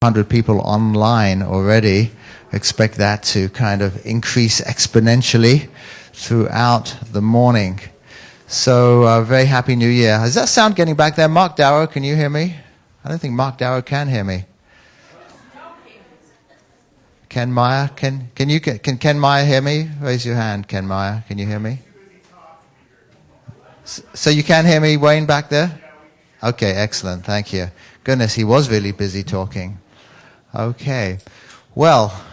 100 people online already. Expect that to kind of increase exponentially throughout the morning. So very happy New Year. Is that sound getting back there? Mark Darrow, can you hear me? I don't think Mark Darrow can hear me. Ken Meyer, can Ken Meyer hear me? Raise your hand, Ken Meyer. Can you hear me? So you can hear me, Wayne, back there? Okay, excellent. Thank you. Goodness, he was really busy talking. Okay. Well,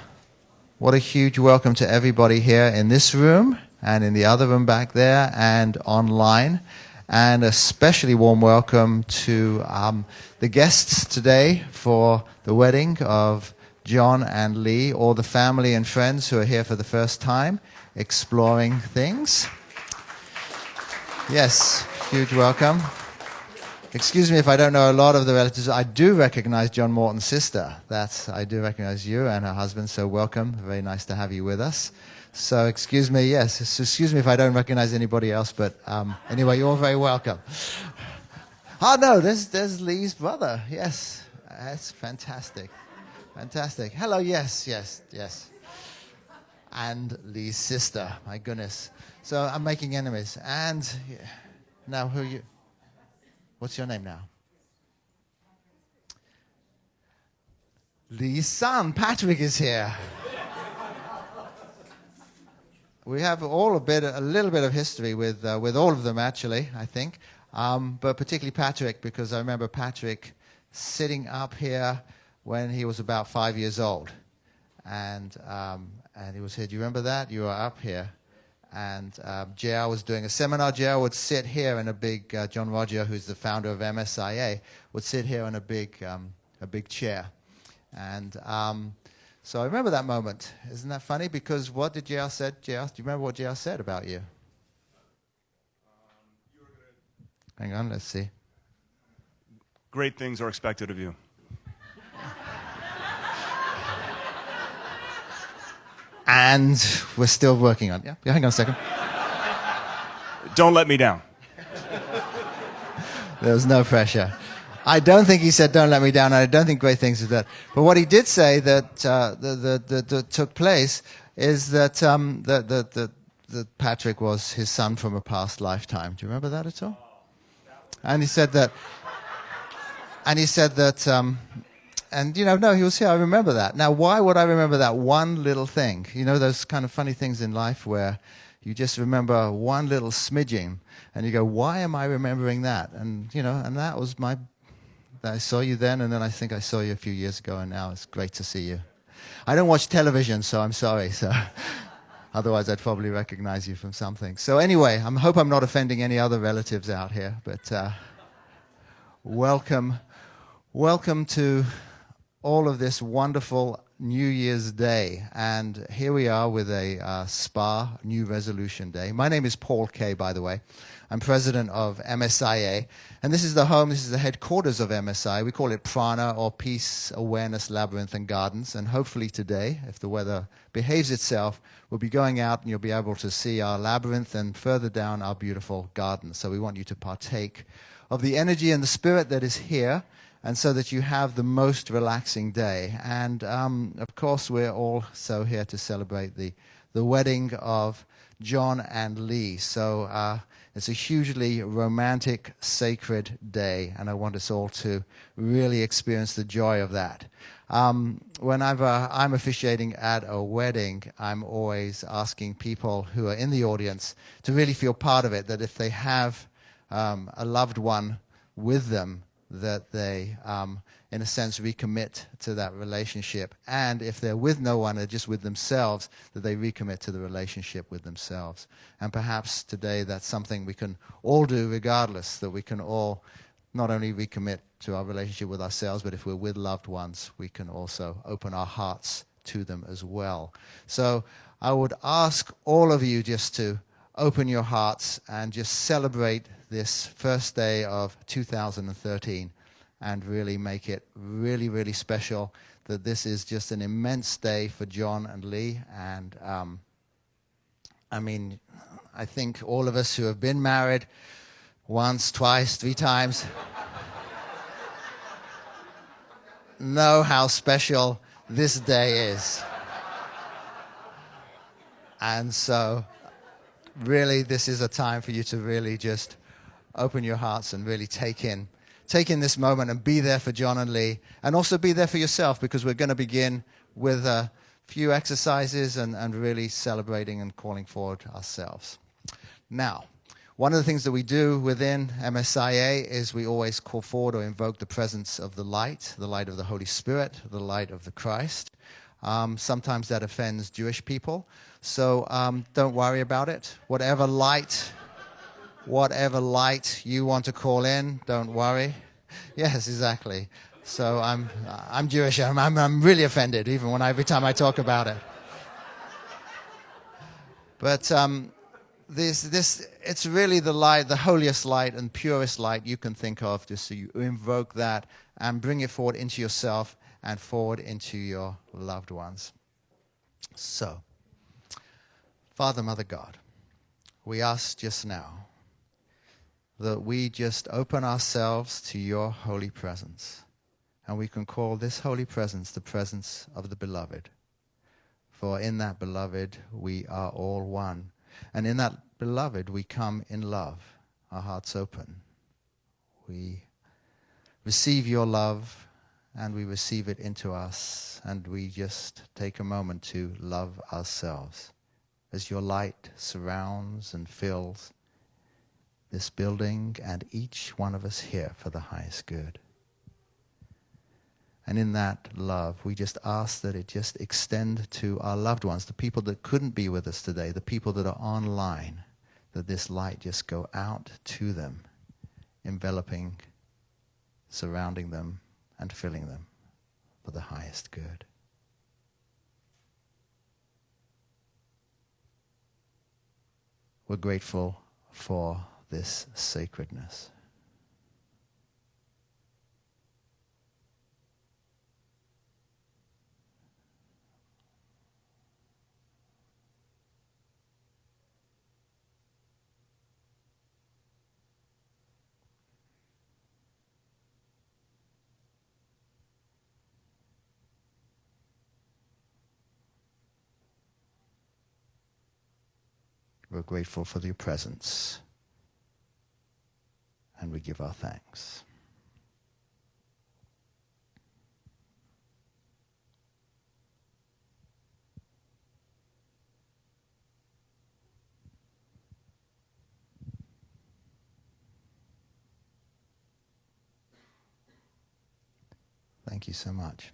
what a huge welcome to everybody here in this room and in the other room back there and online. And a especially warm welcome to the guests today for the wedding of John and Lee, all the family and friends who are here for the first time, exploring things. Yes, huge welcome. Excuse me if I don't know a lot of the relatives. I do recognize John Morton's sister. I do recognize you and her husband, so welcome. Very nice to have you with us. So excuse me, yes, excuse me if I don't recognize anybody else, but anyway, you're very welcome. Oh, no, there's Lee's brother. Yes, that's fantastic. Fantastic. Hello, yes. And Lee's sister, my goodness. So I'm making enemies. And now who are you? What's your name now? Lee's son, Patrick, is here. We have a little bit of history with all of them, actually, I think. But particularly Patrick, because I remember Patrick sitting up here when he was about 5 years old. And he was here. Do you remember that? You were up here. And JR was doing a seminar. JR would sit here in a big, John Roger, who's the founder of MSIA, would sit here in a big chair. And so I remember that moment. Isn't that funny? Because what did JR say? JR, do you remember what JR said about you? Hang on, let's see. Great things are expected of you. And we're still working on it. Yeah, hang on a second. Don't let me down. There was no pressure. I don't think he said, don't let me down. I don't think great things are that. But what he did say that took place is that Patrick was his son from a past lifetime. Do you remember that at all? And he said that, and, no, he was here. I remember that. Now, why would I remember that one little thing? You know, those kind of funny things in life where you just remember one little smidging, and you go, why am I remembering that? And, and that was I saw you then, and then I think I saw you a few years ago, and now it's great to see you. I don't watch television, so I'm sorry. So otherwise, I'd probably recognize you from something. So anyway, I hope I'm not offending any other relatives out here, but welcome to all of this wonderful New Year's Day. And here we are with a SPA, New Resolution Day. My name is Paul Kay, by the way. I'm president of MSIA. And this is the headquarters of MSI. We call it Prana, or Peace, Awareness, Labyrinth, and Gardens. And hopefully today, if the weather behaves itself, we'll be going out and you'll be able to see our labyrinth and further down our beautiful gardens. So we want you to partake of the energy and the spirit that is here, and so that you have the most relaxing day. And, of course, we're also here to celebrate the wedding of John and Lee. So it's a hugely romantic, sacred day, and I want us all to really experience the joy of that. Whenever I'm officiating at a wedding, I'm always asking people who are in the audience to really feel part of it, that if they have a loved one with them, that they, in a sense, recommit to that relationship. And if they're with no one, they're just with themselves, that they recommit to the relationship with themselves. And perhaps today that's something we can all do regardless, that we can all not only recommit to our relationship with ourselves, but if we're with loved ones, we can also open our hearts to them as well. So I would ask all of you just to open your hearts and just celebrate this first day of 2013 and really make it really, really special, that this is just an immense day for John and Lee. And I think all of us who have been married once, twice, 3 times, know how special this day is. And so, really, this is a time for you to really just open your hearts and really take in this moment and be there for John and Lee, and also be there for yourself, because we're going to begin with a few exercises and really celebrating and calling forward ourselves. Now, one of the things that we do within MSIA is we always call forward or invoke the presence of the light of the Holy Spirit, the light of the Christ. Sometimes that offends Jewish people, so don't worry about it. Whatever light you want to call in, don't worry. Yes, exactly. So I'm Jewish. I'm really offended every time I talk about it. But it's really the light, the holiest light and purest light you can think of. Just so you invoke that and bring it forward into yourself and forward into your loved ones. So, Father, Mother God, we ask just now that we just open ourselves to your holy presence. And we can call this holy presence the presence of the beloved. For in that beloved, we are all one. And in that beloved, we come in love, our hearts open. We receive your love, and we receive it into us, and we just take a moment to love ourselves as your light surrounds and fills this building and each one of us here for the highest good. And in that love, we just ask that it just extend to our loved ones, the people that couldn't be with us today, the people that are online, that this light just go out to them, enveloping, surrounding them, and filling them for the highest good. We're grateful for this sacredness. We're grateful for your presence, and we give our thanks. Thank you so much.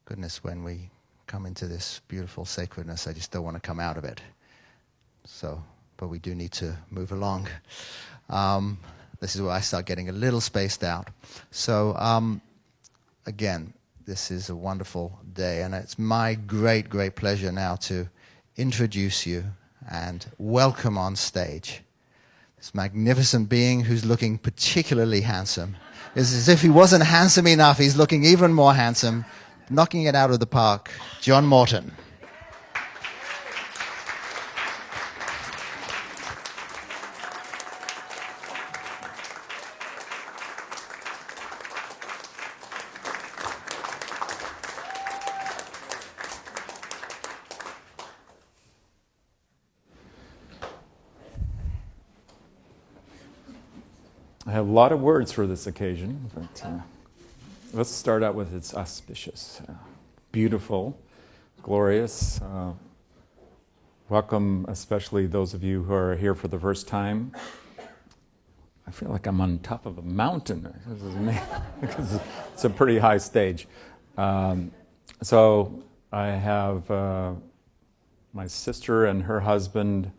Goodness, when we come into this beautiful sacredness, I just don't want to come out of it. So, but we do need to move along. This is where I start getting a little spaced out. So, again, this is a wonderful day, and it's my great, great pleasure now to introduce you and welcome on stage this magnificent being who's looking particularly handsome. It's as if he wasn't handsome enough, he's looking even more handsome, knocking it out of the park, John Morton. I have a lot of words for this occasion, but let's start out with it's auspicious, beautiful, glorious. Welcome, especially those of you who are here for the first time. I feel like I'm on top of a mountain. This is amazing, because it's a pretty high stage. So I have my sister and her husband,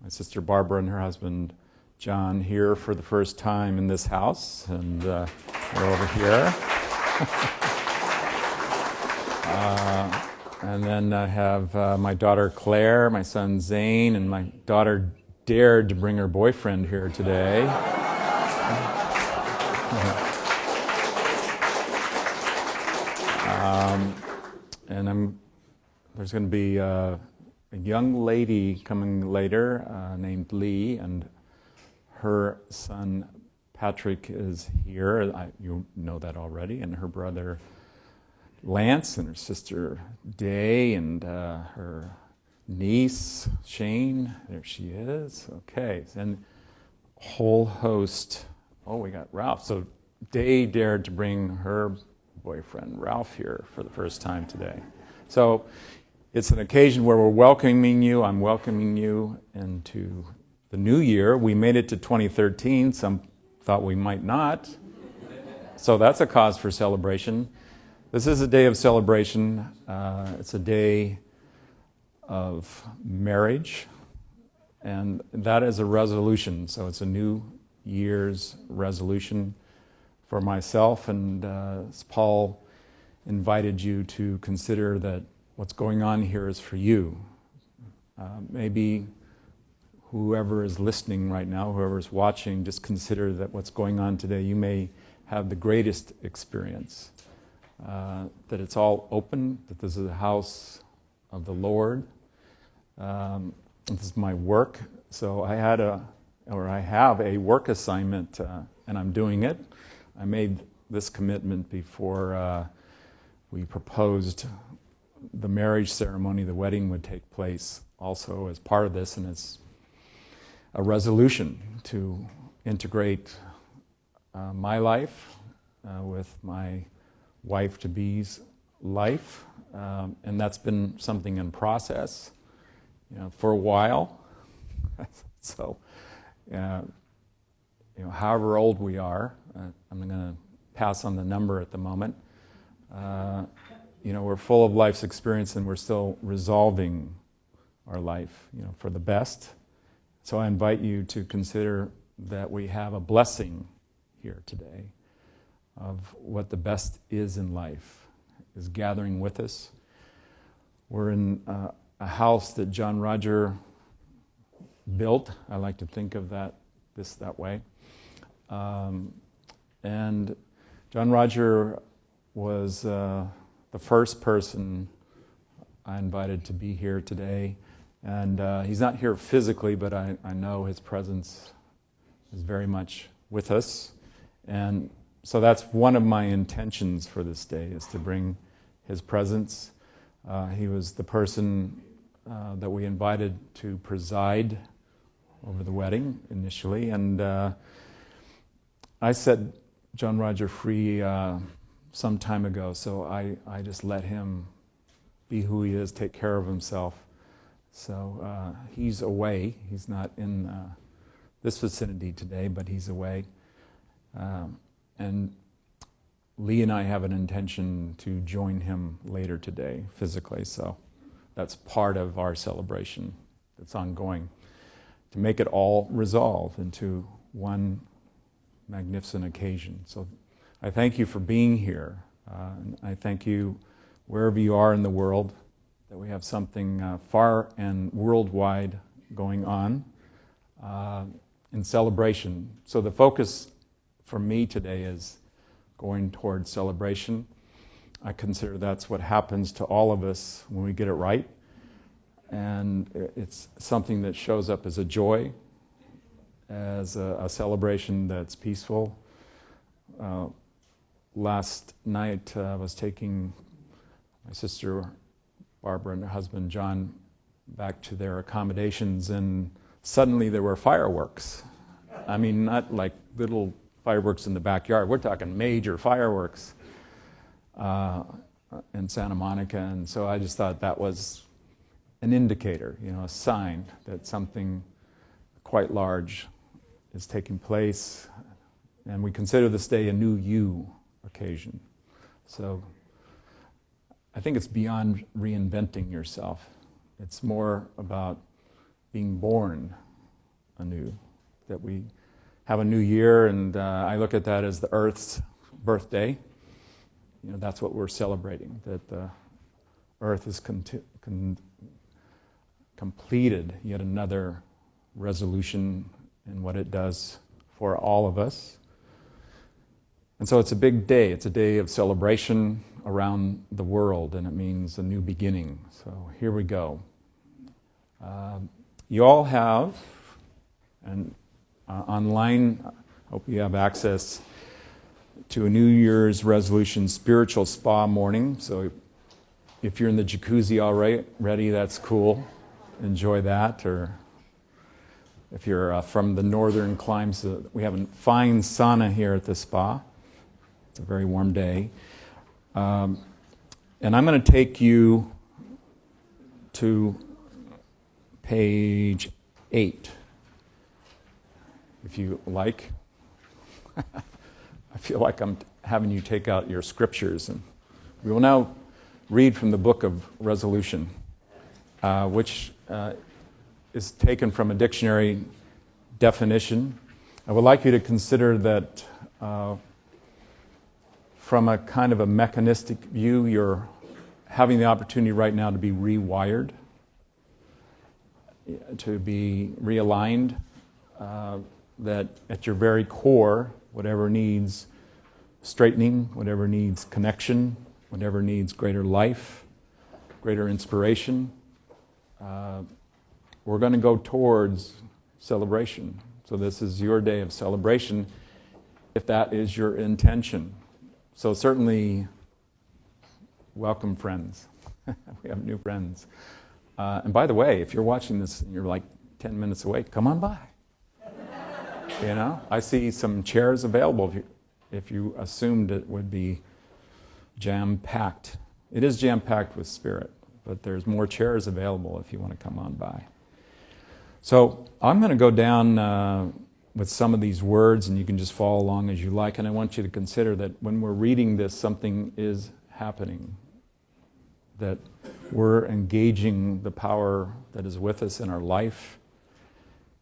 my sister Barbara and her husband John, here for the first time in this house, and they're over here. And then I have my daughter Claire, my son Zane, and my daughter dared to bring her boyfriend here today. And there's going to be a young lady coming later named Lee, and her son Patrick is here. You know that already. And her brother Lance and her sister Day and her niece Shane. There she is. Okay. And whole host. Oh, we got Ralph. So Day dared to bring her boyfriend Ralph here for the first time today. So it's an occasion where we're welcoming you. I'm welcoming you into the new year. We made it to 2013. Some thought we might not. So that's a cause for celebration. This is a day of celebration. It's a day of marriage. And that is a resolution. So it's a new year's resolution for myself. And as Paul invited you to consider that what's going on here is for you. Maybe whoever is listening right now, whoever is watching, just consider that what's going on today, you may have the greatest experience. That it's all open, that this is the house of the Lord. This is my work. So I have a work assignment, and I'm doing it. I made this commitment before we proposed the marriage ceremony. The wedding would take place also as part of this, and it's a resolution to integrate my life with my wife-to-be's life, and that's been something in process, for a while. So, however old we are, I'm going to pass on the number at the moment. We're full of life's experience, and we're still resolving our life, for the best. So I invite you to consider that we have a blessing here today of what the best is in life, is gathering with us. We're in a house that John Roger built. I like to think of that way. And John Roger was the first person I invited to be here today. And he's not here physically, but I know his presence is very much with us. And so that's one of my intentions for this day, is to bring his presence. He was the person that we invited to preside over the wedding initially. And I set John Roger free some time ago, so I just let him be who he is, take care of himself. So he's away. He's not in this vicinity today, but he's away. And Lee and I have an intention to join him later today, physically. So that's part of our celebration that's ongoing, to make it all resolve into one magnificent occasion. So I thank you for being here. And I thank you wherever you are in the world, that we have something far and worldwide going on in celebration. So the focus for me today is going towards celebration. I consider that's what happens to all of us when we get it right. And it's something that shows up as a joy, as a celebration that's peaceful. Last night I was taking my sister Barbara and her husband John back to their accommodations, and suddenly there were fireworks. I mean, not like little fireworks in the backyard. We're talking major fireworks in Santa Monica. And so I just thought that was an indicator, a sign that something quite large is taking place. And we consider this day a new you occasion. So I think it's beyond reinventing yourself. It's more about being born anew, that we have a new year, and I look at that as the Earth's birthday. That's what we're celebrating, that the Earth has completed yet another resolution in what it does for all of us. And so it's a big day. It's a day of celebration around the world, and it means a new beginning. So here we go. You all have, and online, Hope you have access to a New Year's resolution spiritual spa morning. So if you're in the jacuzzi already, that's cool. Enjoy that. Or if you're from the northern climes, we have a fine sauna here at the spa. It's a very warm day. And I'm going to take you to page 8, if you like. I feel like I'm having you take out your scriptures. And we will now read from the book of Resolution, which is taken from a dictionary definition. I would like you to consider that from a kind of a mechanistic view, you're having the opportunity right now to be rewired, to be realigned, that at your very core, whatever needs straightening, whatever needs connection, whatever needs greater life, greater inspiration, we're going to go towards celebration. So this is your day of celebration, if that is your intention. So certainly, welcome, friends. We have new friends. And by the way, if you're watching this and you're like 10 minutes away, come on by. You know, I see some chairs available if you assumed it would be jam-packed. It is jam-packed with spirit, but there's more chairs available if you want to come on by. So I'm going to go down with some of these words, and you can just follow along as you like. And I want you to consider that when we're reading this, something is happening, that we're engaging the power that is with us in our life,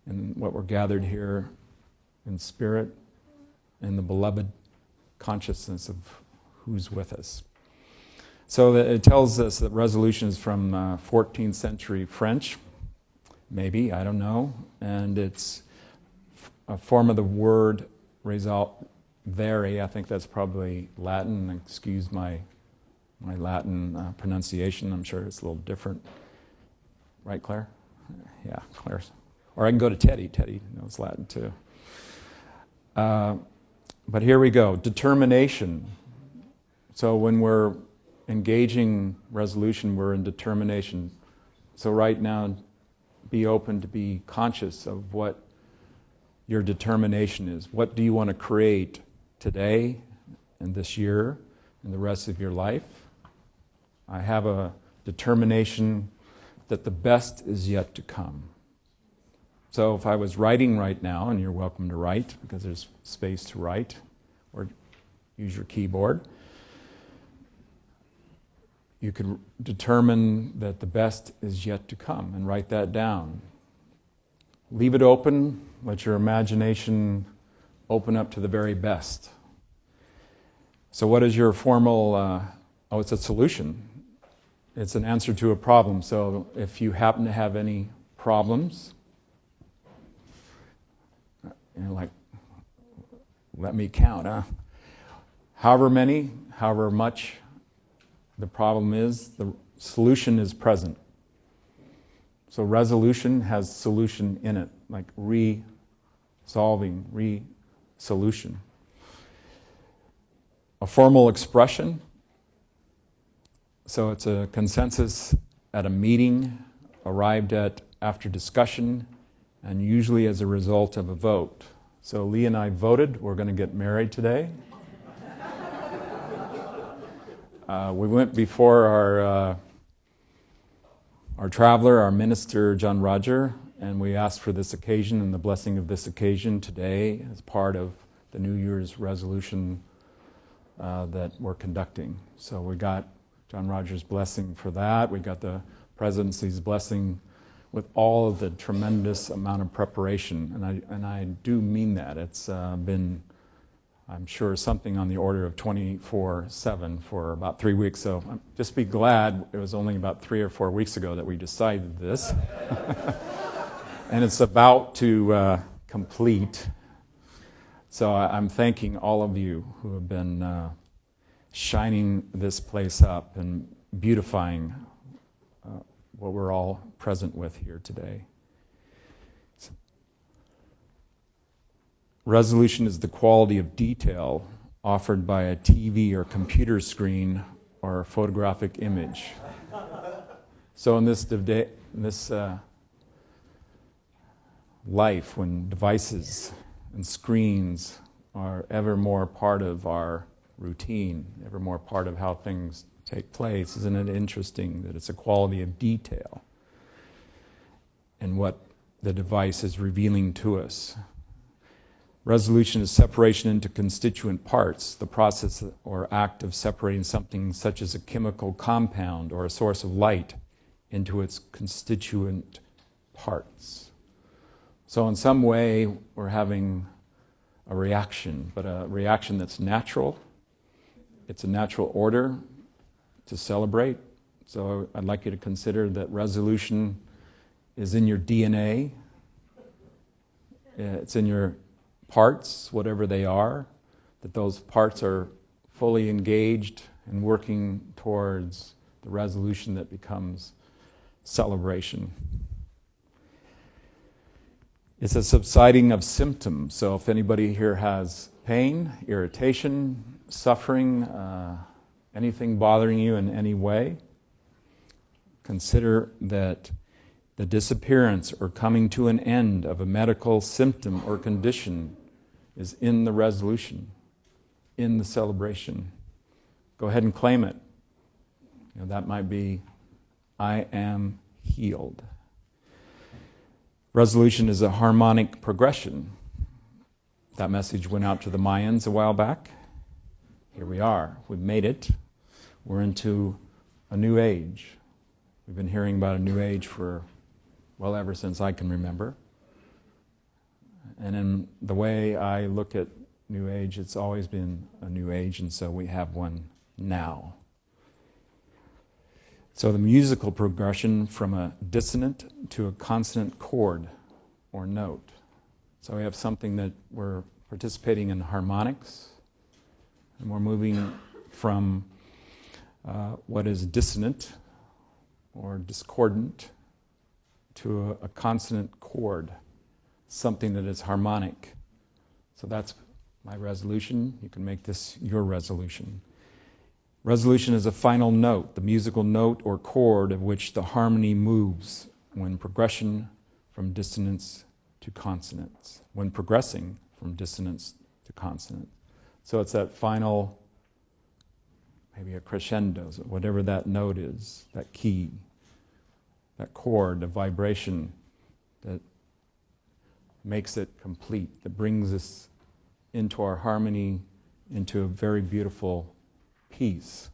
and what we're gathered here in spirit, and the beloved consciousness of who's with us. So it tells us that resolution is from 14th century French, maybe, I don't know, and it's a form of the word resolvere. I think that's probably Latin. Excuse my Latin pronunciation. I'm sure it's a little different. Right, Claire? Yeah, Claire's. Or I can go to Teddy. Teddy knows Latin too. But here we go. Determination. So when we're engaging resolution, we're in determination. So right now, be open to be conscious of what your determination is. What do you want to create today and this year and the rest of your life? I have a determination that the best is yet to come. So if I was writing right now, and you're welcome to write because there's space to write, or use your keyboard, you could determine that the best is yet to come and write that down. Leave it open, let your imagination open up to the very best. So what is your formal, it's a solution. It's an answer to a problem. So if you happen to have any problems, you're like, let me count, huh? However many, however much the problem is, the solution is present. So resolution has solution in it, like re-solving, re-solution. A formal expression. So it's a consensus at a meeting, arrived at after discussion, and usually as a result of a vote. So Lee and I voted, we're going to get married today. We went before our traveler, our minister, John Roger, and we asked for this occasion and the blessing of this occasion today as part of the New Year's resolution that we're conducting. So we got John Roger's blessing for that. We got the presidency's blessing with all of the tremendous amount of preparation, and I do mean that. It's been, I'm sure, something on the order of 24/7 for about 3 weeks. So just be glad it was only about 3 or 4 weeks ago that we decided this. And it's about to complete. So I'm thanking all of you who have been shining this place up and beautifying what we're all present with here today. Resolution is the quality of detail offered by a TV or computer screen or a photographic image. So in this life, when devices and screens are ever more part of our routine, ever more part of how things take place, isn't it interesting that it's a quality of detail and what the device is revealing to us? Resolution is separation into constituent parts, the process or act of separating something such as a chemical compound or a source of light into its constituent parts. So in some way, we're having a reaction, but a reaction that's natural. It's a natural order to celebrate. So I'd like you to consider that resolution is in your DNA. It's in your parts, whatever they are, that those parts are fully engaged and working towards the resolution that becomes celebration. It's a subsiding of symptoms. So if anybody here has pain, irritation, suffering, anything bothering you in any way, consider that the disappearance or coming to an end of a medical symptom or condition is in the resolution, in the celebration. Go ahead and claim it. That might be, I am healed. Resolution is a harmonic progression. That message went out to the Mayans a while back. Here we are. We've made it. We're into a new age. We've been hearing about a new age for, well, ever since I can remember. And in the way I look at new age, it's always been a new age, and so we have one now. So the musical progression from a dissonant to a consonant chord or note. So we have something that we're participating in harmonics, and we're moving from what is dissonant or discordant to a consonant chord, something that is harmonic. So that's my resolution. You can make this your resolution. Resolution is a final note, the musical note or chord of which the harmony moves when progression from dissonance to consonance, when progressing from dissonance to consonance. So it's that final, maybe a crescendo, whatever that note is, that key, that chord, the vibration that makes it complete, that brings us into our harmony, into a very beautiful peace.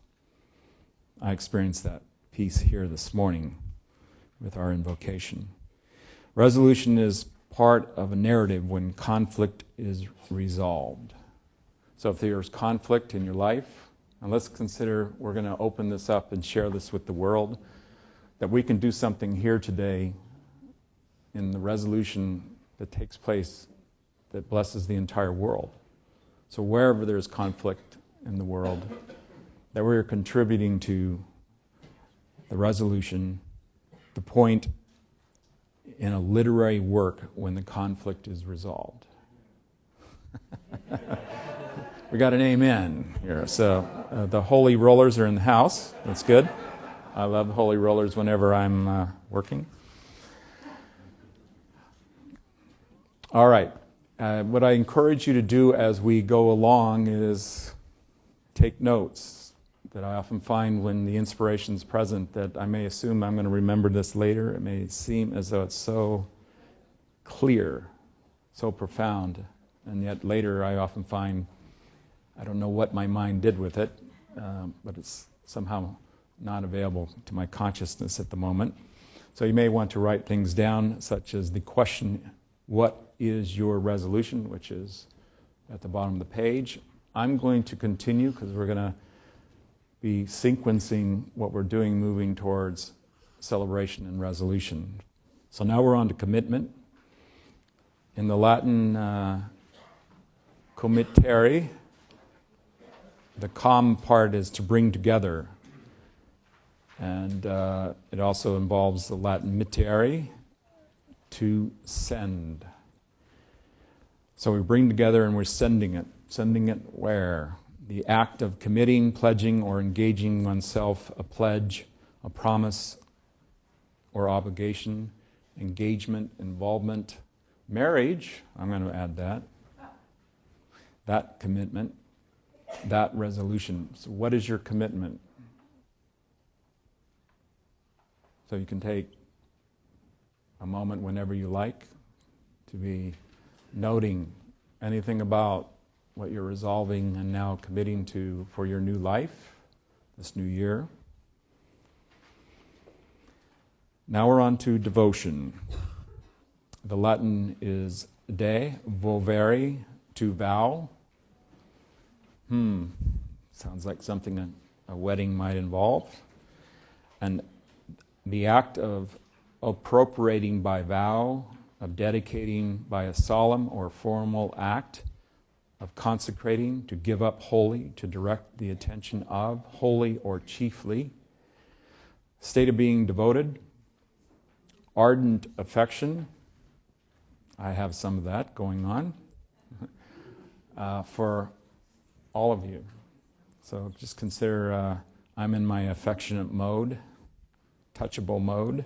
I experienced that peace here this morning with our invocation. Resolution is part of a narrative when conflict is resolved. So if there's conflict in your life, and let's consider we're going to open this up and share this with the world, that we can do something here today in the resolution that takes place that blesses the entire world. So wherever there's conflict in the world, that we're contributing to the resolution, the point in a literary work when the conflict is resolved. We got an amen here. So the holy rollers are in the house. That's good. I love holy rollers whenever I'm working. All right. What I encourage you to do as we go along is take notes that I often find when the inspiration is present, that I may assume I'm going to remember this later. It may seem as though it's so clear, so profound, and yet later I often find I don't know what my mind did with it, but it's somehow not available to my consciousness at the moment. So you may want to write things down, such as the question, what is your resolution, which is at the bottom of the page. I'm going to continue because we're going to be sequencing what we're doing, moving towards celebration and resolution. So now we're on to commitment. In the Latin committere, the com part is to bring together. And it also involves the Latin mittere, to send. So we bring together and we're sending it. Sending it where? The act of committing, pledging, or engaging oneself, a pledge, a promise, or obligation, engagement, involvement, marriage, I'm going to add that commitment, that resolution. So what is your commitment? So you can take a moment whenever you like to be noting anything about what you're resolving and now committing to for your new life, this new year. Now we're on to devotion. The Latin is de volvere, to vow. Sounds like something a wedding might involve. And the act of appropriating by vow, of dedicating by a solemn or formal act, of consecrating, to give up wholly, to direct the attention of, wholly or chiefly. State of being devoted, ardent affection. I have some of that going on for all of you. So just consider I'm in my affectionate mode, touchable mode.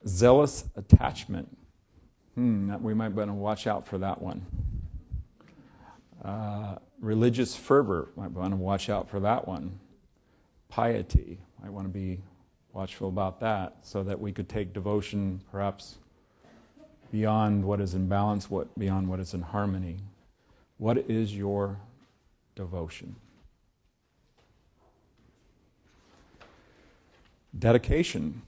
Zealous attachment. We might want to watch out for that one. Religious fervor. Might want to watch out for that one. Piety. Might want to be watchful about that so that we could take devotion perhaps beyond what is in balance, beyond what is in harmony. What is your devotion? Dedication.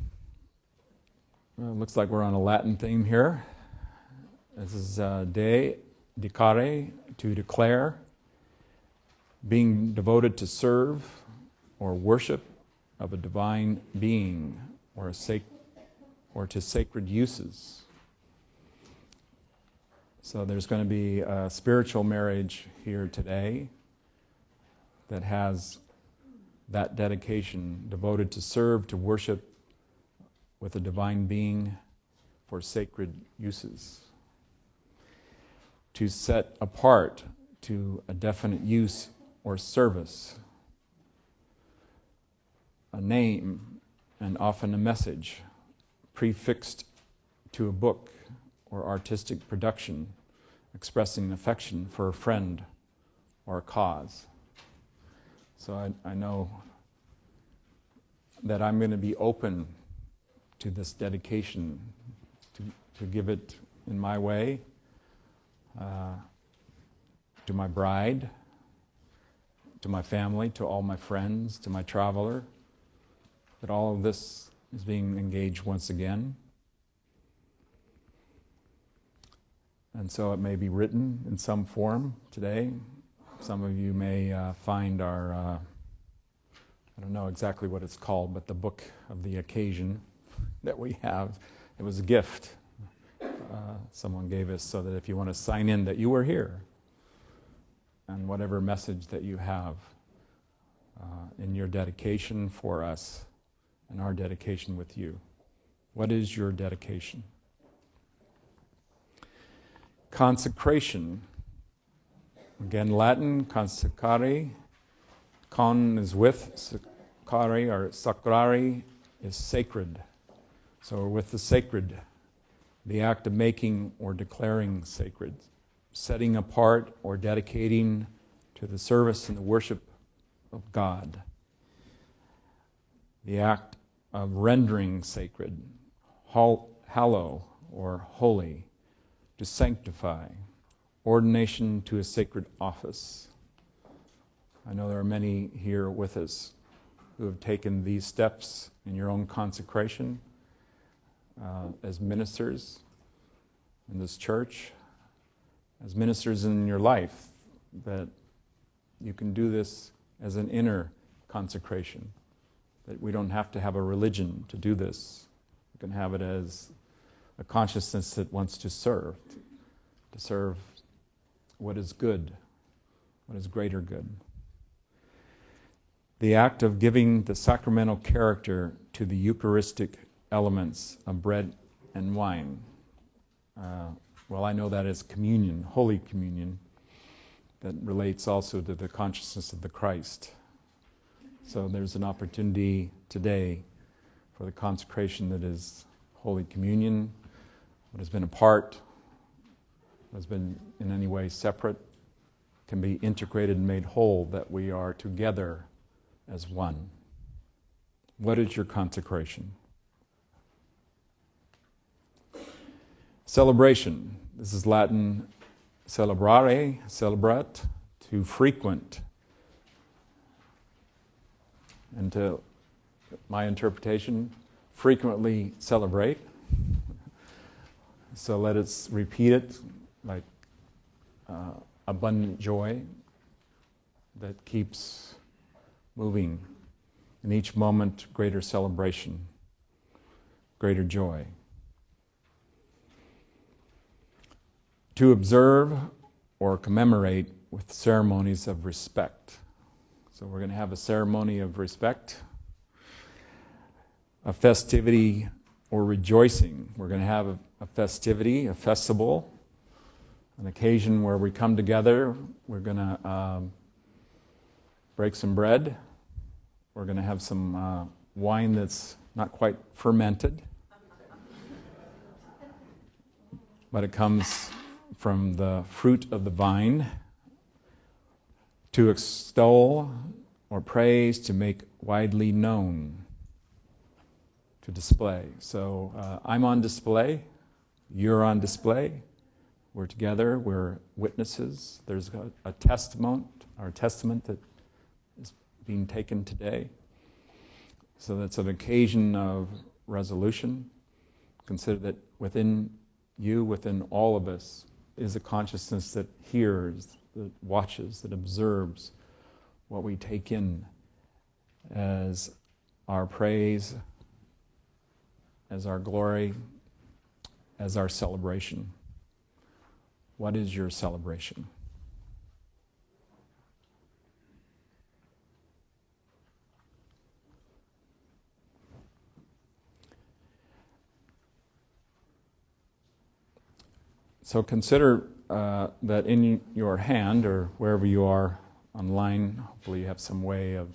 Well, it looks like we're on a Latin theme here. This is de dicare, to declare, being devoted to serve or worship of a divine being or to sacred uses. So there's going to be a spiritual marriage here today that has that dedication, devoted to serve, to worship with a divine being for sacred uses. To set apart to a definite use or service. A name and often a message prefixed to a book or artistic production expressing affection for a friend or a cause. So I know that I'm going to be open to this dedication, to give it in my way, to my bride, to my family, to all my friends, to my traveler, that all of this is being engaged once again. And so it may be written in some form today. Some of you may find our, I don't know exactly what it's called, but the book of the occasion that we have. It was a gift someone gave us so that if you want to sign in that you were here and whatever message that you have in your dedication for us and our dedication with you. What is your dedication? Consecration. Again, Latin, consecrare. Con is with, sacrare or sacrare is sacred. So we're with the sacred, the act of making or declaring sacred, setting apart or dedicating to the service and the worship of God. The act of rendering sacred, hallow or holy, to sanctify, ordination to a sacred office. I know there are many here with us who have taken these steps in your own consecration as ministers in this church, as ministers in your life, that you can do this as an inner consecration, that we don't have to have a religion to do this. We can have it as a consciousness that wants to serve what is good, what is greater good. The act of giving the sacramental character to the Eucharistic elements of bread and wine. Well, I know that as communion, Holy Communion, that relates also to the consciousness of the Christ. So there's an opportunity today for the consecration that is Holy Communion, what has been apart, what has been in any way separate, can be integrated and made whole, that we are together as one. What is your consecration? Celebration. This is Latin celebrare, celebrat, to frequent. And to my interpretation, frequently celebrate. So let us repeat it like abundant joy that keeps moving. In each moment, greater celebration, greater joy. To observe or commemorate with ceremonies of respect. So we're going to have a ceremony of respect, a festivity or rejoicing. We're going to have a festivity, a festival, an occasion where we come together. We're going to break some bread. We're going to have some wine that's not quite fermented, but it comes from the fruit of the vine, to extol or praise, to make widely known, to display. So I'm on display, you're on display, we're together, we're witnesses. There's a testament, our testament that is being taken today. So that's an occasion of resolution. Consider that within you, within all of us, is a consciousness that hears, that watches, that observes what we take in as our praise, as our glory, as our celebration. What is your celebration? So consider that in your hand, or wherever you are online, hopefully you have some way of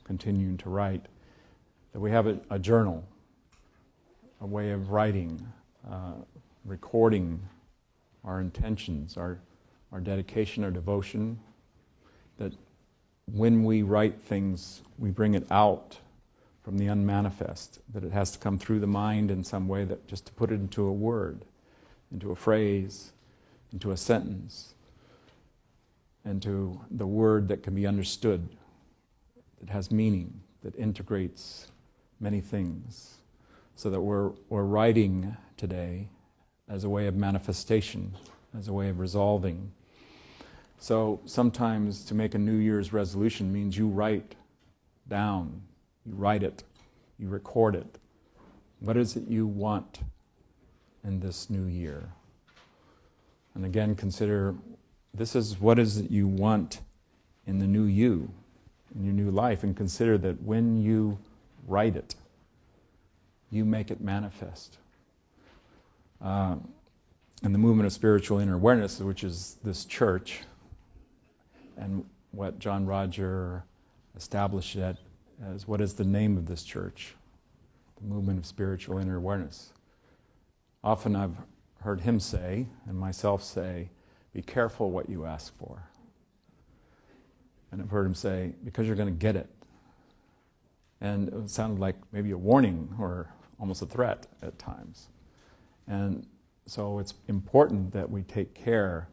continuing to write, that we have a journal, a way of writing, recording our intentions, our dedication, our devotion, that when we write things, we bring it out from the unmanifest, that it has to come through the mind in some way, that just to put it into a word, into a phrase, into a sentence, into the word that can be understood, that has meaning, that integrates many things, so that we're writing today as a way of manifestation, as a way of resolving. So sometimes to make a New Year's resolution means you write down, you write it, you record it. What is it you want in this new year? And again, consider, this is what is it you want in the new you, in your new life, and consider that when you write it, you make it manifest. And the movement of spiritual inner awareness, which is this church, and what John Roger established it as, what is the name of this church? The movement of spiritual inner awareness. Often I've heard him say, and myself say, be careful what you ask for. And I've heard him say, because you're going to get it. And it sounded like maybe a warning or almost a threat at times. And so it's important that we take care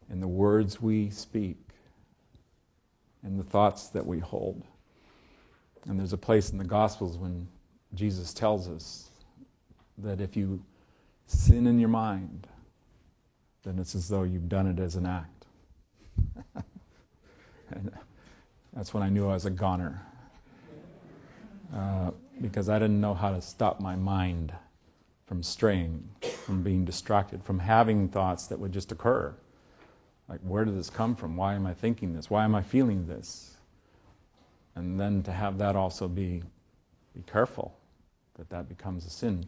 in the words we speak, in the thoughts that we hold. And there's a place in the Gospels when Jesus tells us that if you sin in your mind, then it's as though you've done it as an act. And that's when I knew I was a goner. Because I didn't know how to stop my mind from straying, from being distracted, from having thoughts that would just occur. Like, where did this come from? Why am I thinking this? Why am I feeling this? And then to have that also be careful that becomes a sin.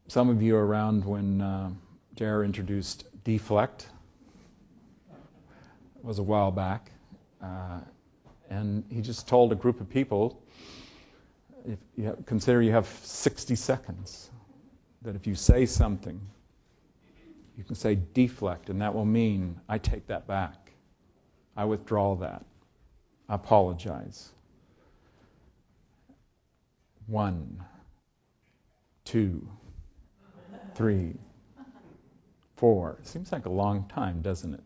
Some of you are around when Jer introduced deflect. It was a while back. And he just told a group of people, if you consider you have 60 seconds, that if you say something, you can say deflect, and that will mean I take that back. I withdraw that. I apologize. 1, 2, 3, 4. It seems like a long time, doesn't it?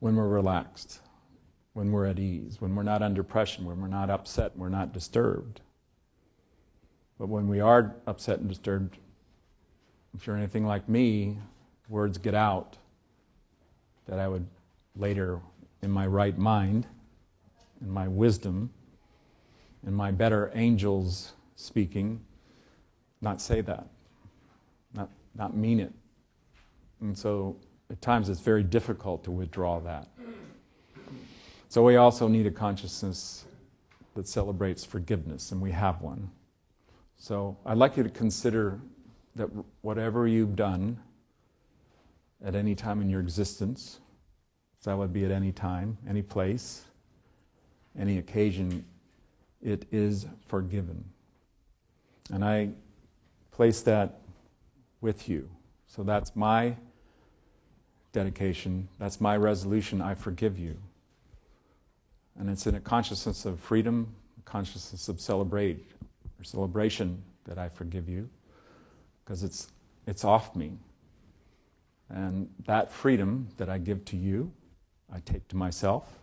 When we're relaxed, when we're at ease, when we're not under pressure, when we're not upset, we're not disturbed. But when we are upset and disturbed, if you're anything like me, words get out that I would later, in my right mind, in my wisdom, in my better angels speaking, not say that, not mean it. And so at times it's very difficult to withdraw that. So we also need a consciousness that celebrates forgiveness, and we have one. So I'd like you to consider that whatever you've done at any time in your existence, so that would be at any time, any place, any occasion, it is forgiven. And I place that with you. So that's my dedication, that's my resolution, I forgive you. And it's in a consciousness of freedom, a consciousness of celebration that I forgive you, because it's off me. And that freedom that I give to you, I take to myself.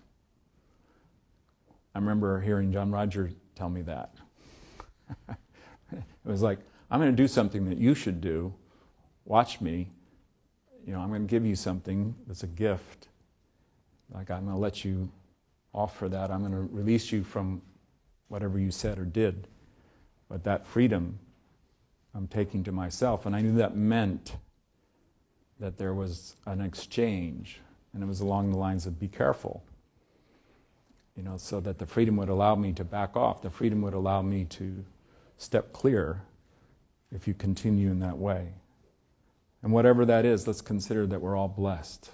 I remember hearing John Roger tell me that. It was like, I'm going to do something that you should do. Watch me. I'm going to give you something that's a gift. Like, I'm going to let you off for that. I'm going to release you from whatever you said or did. But that freedom I'm taking to myself. And I knew that meant that there was an exchange. And it was along the lines of be careful. So that the freedom would allow me to back off. The freedom would allow me to step clear if you continue in that way. And whatever that is, let's consider that we're all blessed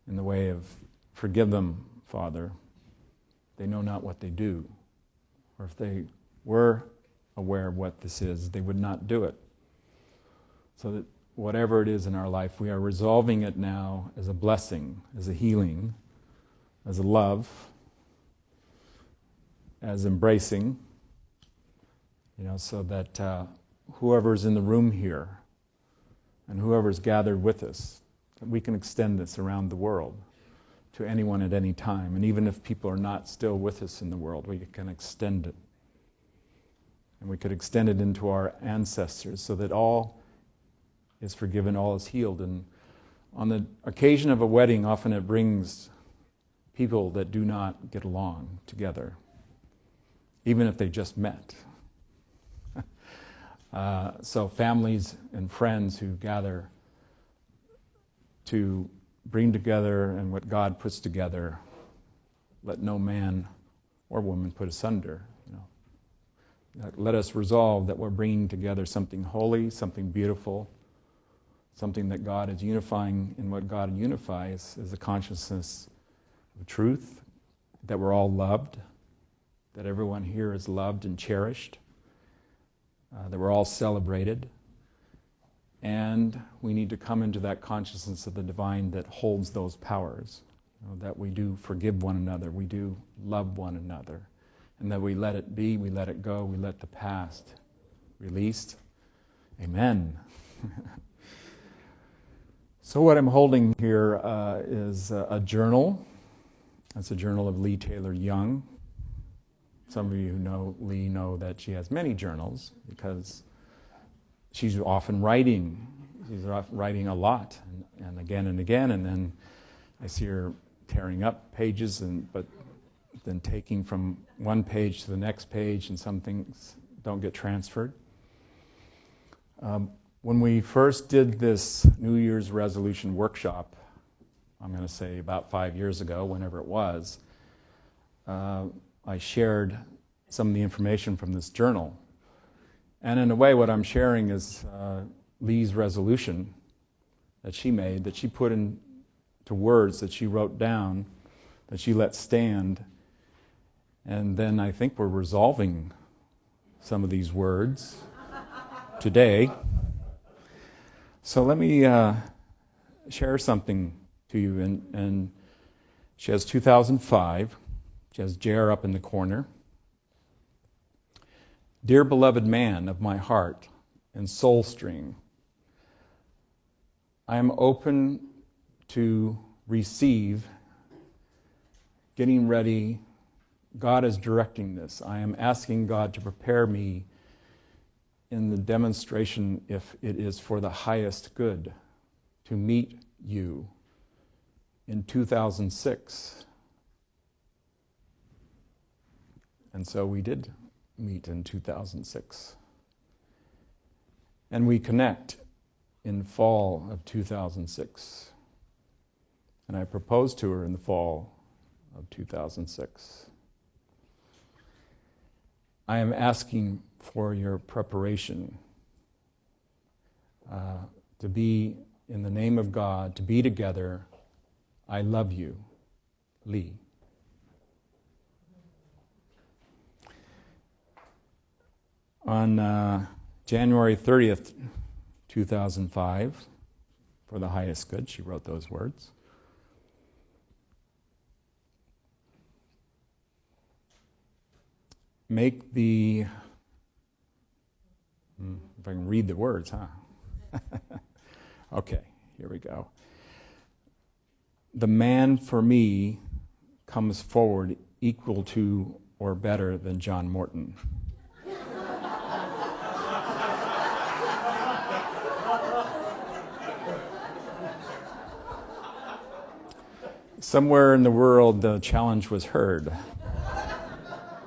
in the way of forgive them, Father. They know not what they do. Or if they were aware of what this is, they would not do it. So that whatever it is in our life, we are resolving it now as a blessing, as a healing, as a love, as embracing, so that whoever's in the room here and whoever's gathered with us, that we can extend this around the world to anyone at any time. And even if people are not still with us in the world, we can extend it. And we could extend it into our ancestors so that all is forgiven, all is healed. And on the occasion of a wedding, often it brings people that do not get along together, even if they just met. So families and friends who gather to bring together, and what God puts together, let no man or woman put asunder. Let us resolve that we're bringing together something holy, something beautiful, something that God is unifying. In what God unifies is the consciousness of truth, that we're all loved, that everyone here is loved and cherished, that we're all celebrated. And we need to come into that consciousness of the divine that holds those powers, that we do forgive one another, we do love one another, and that we let it be, we let it go, we let the past released. Amen. So what I'm holding here is a journal. It's a journal of Lee Taylor Young. Some of you who know Lee know that she has many journals because she's often writing. She's writing a lot, and again, and then I see her tearing up pages, but then taking from one page to the next page, and some things don't get transferred. When we first did this New Year's resolution workshop, I'm going to say about 5 years ago, whenever it was, I shared some of the information from this journal. And in a way, what I'm sharing is Lee's resolution that she made, that she put into words, that she wrote down, that she let stand. And then I think we're resolving some of these words today. So let me share something to you. And she has 2005. She has Jer up in the corner. Dear beloved man of my heart and soul string, I am open to receive, getting ready. God is directing this. I am asking God to prepare me in the demonstration, if it is for the highest good, to meet you in 2006. And so we did meet in 2006. And we connect in fall of 2006. And I proposed to her in the fall of 2006. I am asking for your preparation to be in the name of God, to be together. I love you, Lee. On January 30th, 2005, for the highest good, she wrote those words. Make the, if I can read the words, huh? Okay, here we go. The man for me comes forward equal to or better than John Morton. Somewhere in the world, the challenge was heard.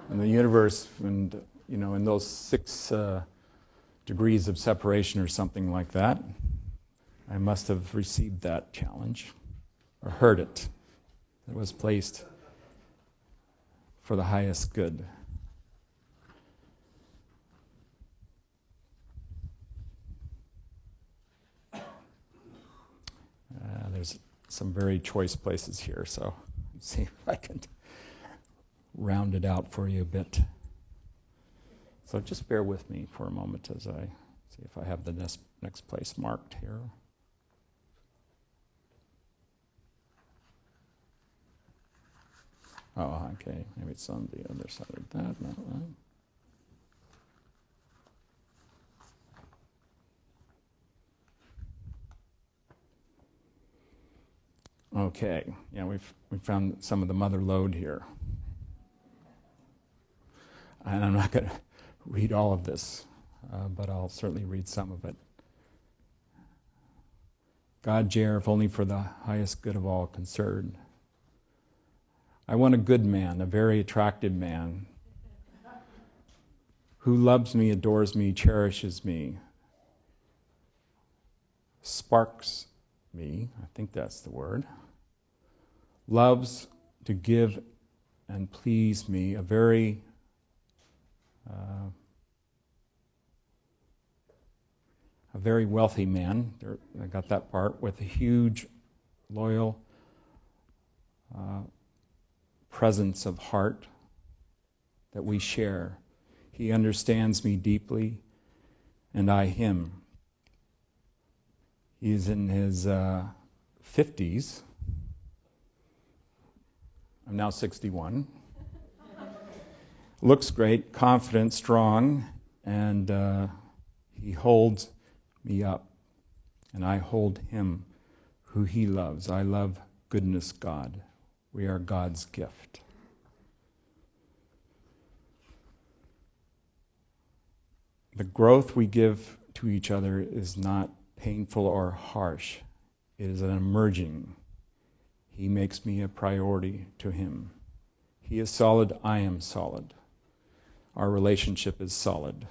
In the universe, and in those 6 degrees of separation or something like that, I must have received that challenge, or heard it. It was placed for the highest good. There's some very choice places here, so let's see if I can round it out for you a bit. So just bear with me for a moment as I see if I have the next place marked here. Oh, okay. Maybe it's on the other side of that. No, right? Okay. Yeah, we found some of the mother lode here. And I'm not going to read all of this, but I'll certainly read some of it. God, Jer, if only for the highest good of all concerned. I want a good man, a very attractive man, who loves me, adores me, cherishes me, sparks me, I think that's the word, loves to give and please me, a very wealthy man. I got that part, with a huge, loyal presence of heart that we share. He understands me deeply, and I him. He's in his 50s. I'm now 61. Looks great, confident, strong, and he holds me up, and I hold him, who he loves. I love goodness God. We are God's gift. The growth we give to each other is not painful or harsh. It is an emerging. He makes me a priority to him. He is solid, I am solid. Our relationship is solid.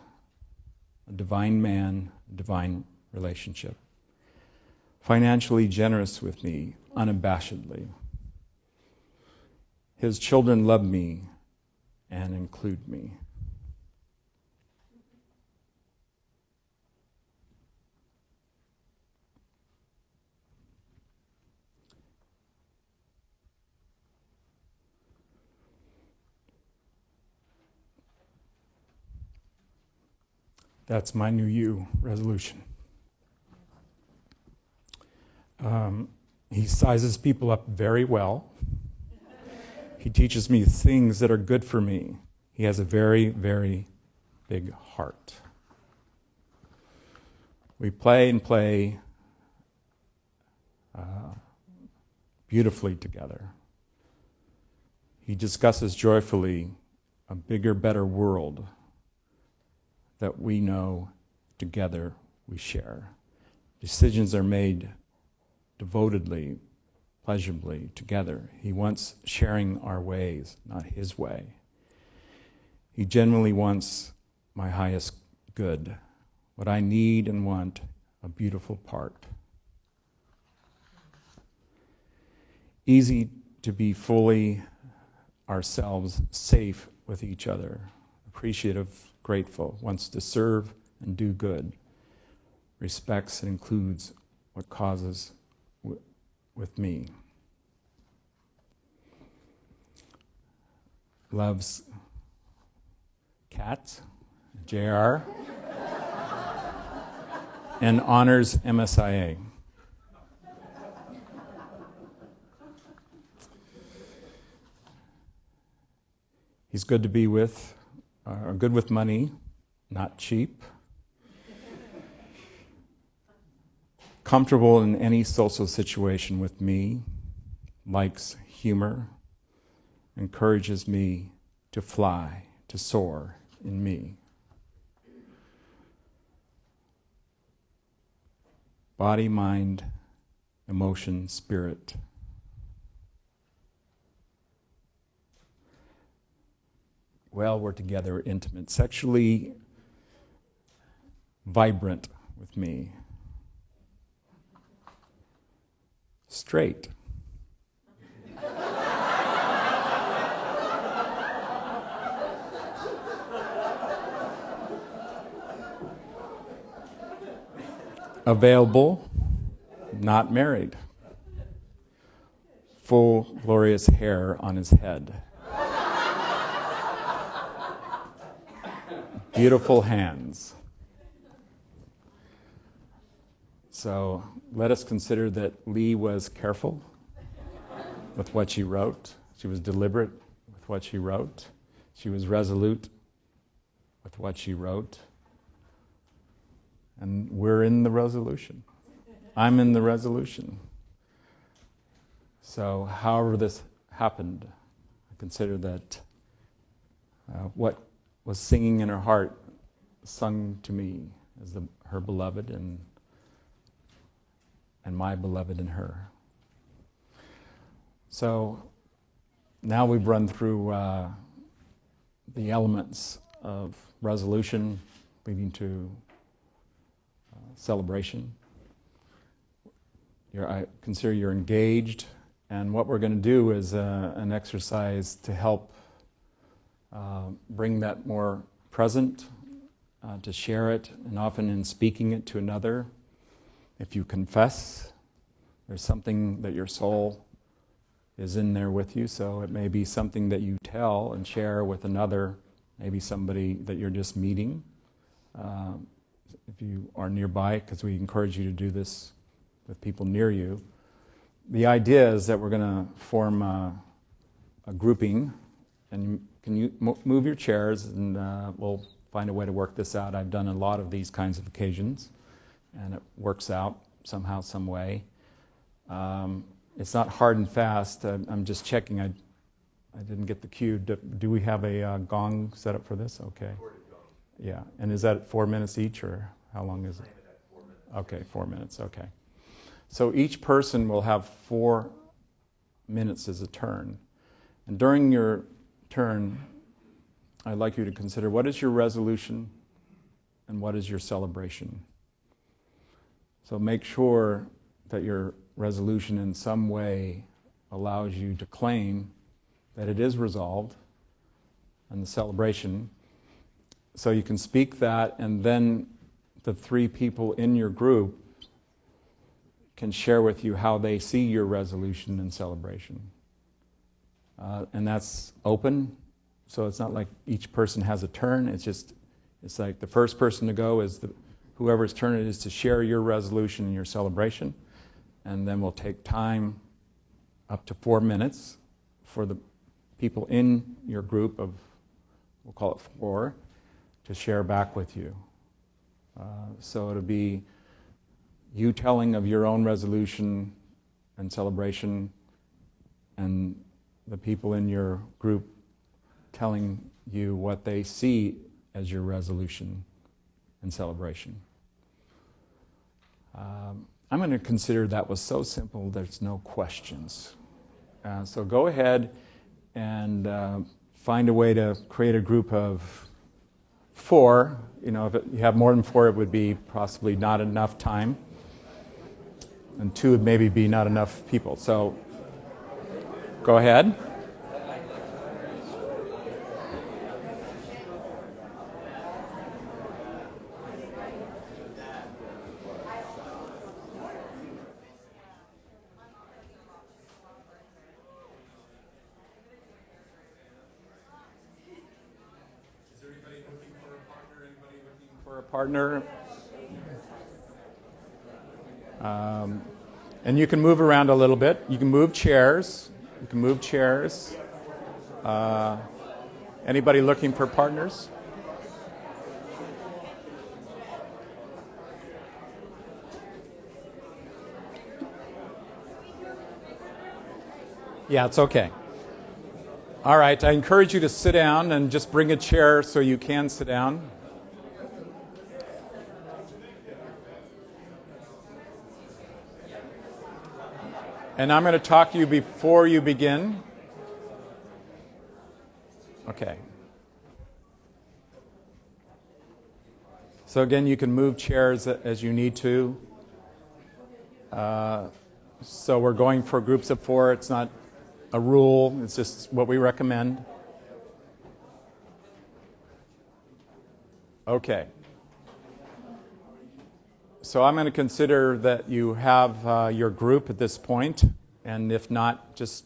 A divine man, a divine relationship. Financially generous with me, unabashedly. His children love me and include me. That's my New You resolution. He sizes people up very well. He teaches me things that are good for me. He has a very, very big heart. We play beautifully together. He discusses joyfully a bigger, better world that we know together we share. Decisions are made devotedly, pleasurably together. He wants sharing our ways, not his way. He genuinely wants my highest good, what I need and want, a beautiful part. Easy to be fully ourselves, safe with each other, appreciative, grateful, wants to serve and do good, respects and includes what causes with me. Loves cats, JR, and honors MSIA. He's good to be with, good with money, not cheap. Comfortable in any social situation with me, likes humor, encourages me to fly, to soar in me. Body, mind, emotion, spirit. Well, we're together, intimate, sexually vibrant with me. Straight. Available, not married. Full, glorious hair on his head. Beautiful hands. So let us consider that Lee was careful with what she wrote. She was deliberate with what she wrote. She was resolute with what she wrote. And we're in the resolution. I'm in the resolution. So however this happened, I consider that what was singing in her heart sung to me as her beloved and my beloved in her. So now we've run through the elements of resolution leading to celebration. I consider you're engaged, and what we're going to do is an exercise to help bring that more present, to share it, and often in speaking it to another. If you confess, there's something that your soul is in there with you, so it may be something that you tell and share with another, maybe somebody that you're just meeting. If you are nearby, because we encourage you to do this with people near you. The idea is that we're going to form a grouping, and can you move your chairs, and we'll find a way to work this out. I've done a lot of these kinds of occasions, and it works out somehow, some way. It's not hard and fast. I'm just checking. I didn't get the cue. Do we have a gong set up for this? Okay. Yeah, and is that 4 minutes each, or how long is it? 4 minutes. Okay, 4 minutes, okay. So each person will have 4 minutes as a turn. And during your turn, I'd like you to consider what is your resolution and what is your celebration. So make sure that your resolution in some way allows you to claim that it is resolved, and the celebration. So you can speak that, and then the 3 people in your group can share with you how they see your resolution and celebration. And that's open, so it's not like each person has a turn. It's just It's like the first person to go is whoever's turn it is to share your resolution and your celebration. And then we'll take time up to 4 minutes for the people in your group of, we'll call it 4, to share back with you. So it'll be you telling of your own resolution and celebration, and the people in your group telling you what they see as your resolution and celebration. I'm going to consider that was so simple there's no questions. So go ahead and find a way to create a group of 4. You know, if you have more than 4, it would be possibly not enough time. And 2 would maybe be not enough people. So go ahead. Is everybody looking for a partner? Anybody looking for a partner? And you can move around a little bit. You can move chairs. You can move chairs. Anybody looking for partners? Yeah, it's okay. All right, I encourage you to sit down and just bring a chair so you can sit down. And I'm going to talk to you before you begin. Okay. So again, you can move chairs as you need to. So we're going for groups of 4. It's not a rule. It's just what we recommend. Okay. So I'm going to consider that you have your group at this point, and if not, just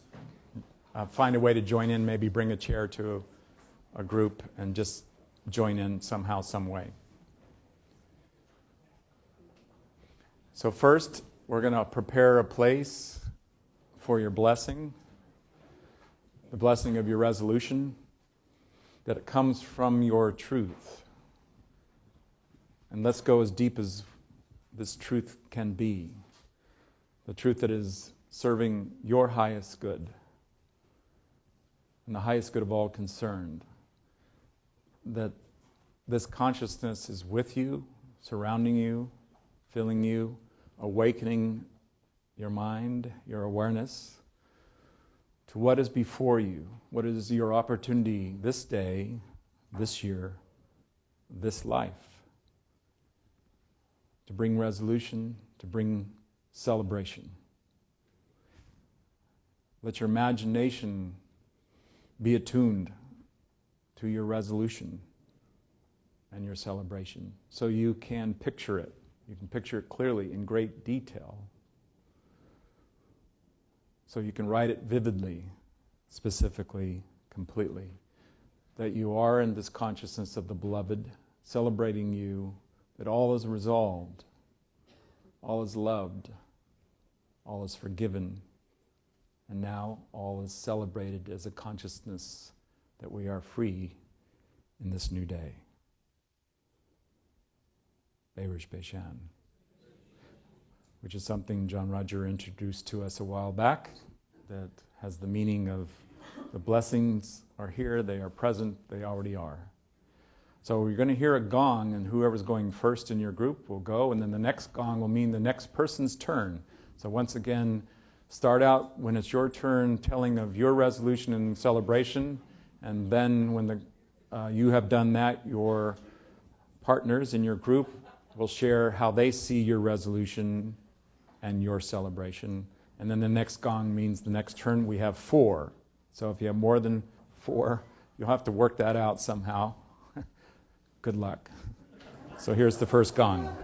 find a way to join in, maybe bring a chair to a group and just join in somehow, some way. So first, we're going to prepare a place for your blessing, the blessing of your resolution, that it comes from your truth. And let's go as deep as this truth can be, the truth that is serving your highest good and the highest good of all concerned, that this consciousness is with you, surrounding you, filling you, awakening your mind, your awareness to what is before you, what is your opportunity this day, this year, this life. To bring resolution, to bring celebration. Let your imagination be attuned to your resolution and your celebration, so you can picture it. You can picture it clearly in great detail. So you can write it vividly, specifically, completely. That you are in this consciousness of the beloved, celebrating you, that all is resolved, all is loved, all is forgiven, and now all is celebrated as a consciousness that we are free in this new day. Beirish Beishan, which is something John Roger introduced to us a while back, that has the meaning of the blessings are here, they are present, they already are. So you're going to hear a gong, and whoever's going first in your group will go, and then the next gong will mean the next person's turn. So once again, start out when it's your turn, telling of your resolution and celebration, and then when you have done that, your partners in your group will share how they see your resolution and your celebration. And then the next gong means the next turn. We have 4. So if you have more than 4, you'll have to work that out somehow. Good luck. So here's the first gong.